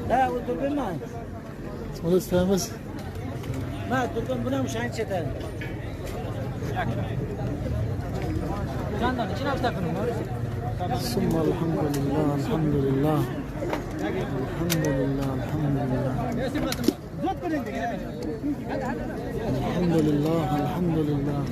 لا والدربين معي ولا استهمس ما الدربين بنا مش عين شتان ثم الحمد لله الحمد لله الحمد لله الحمد لله الحمد لله الحمد لله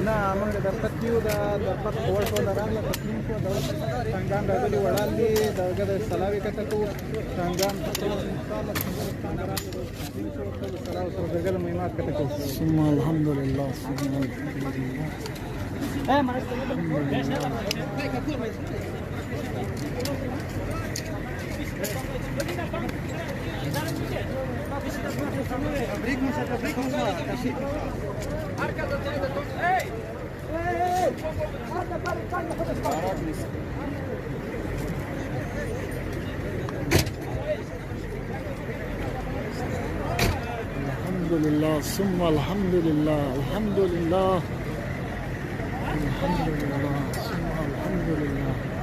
نعم درپت دیو دا درپت کول ټول راغله تسلیم شو د څنګه راغلي وړاندې دغه د سلاوي کته کو څنګه ثم الحمد لله ثم الحمد الحمد لله ثم الحمد لله الحمد لله الحمد لله ثم الحمد لله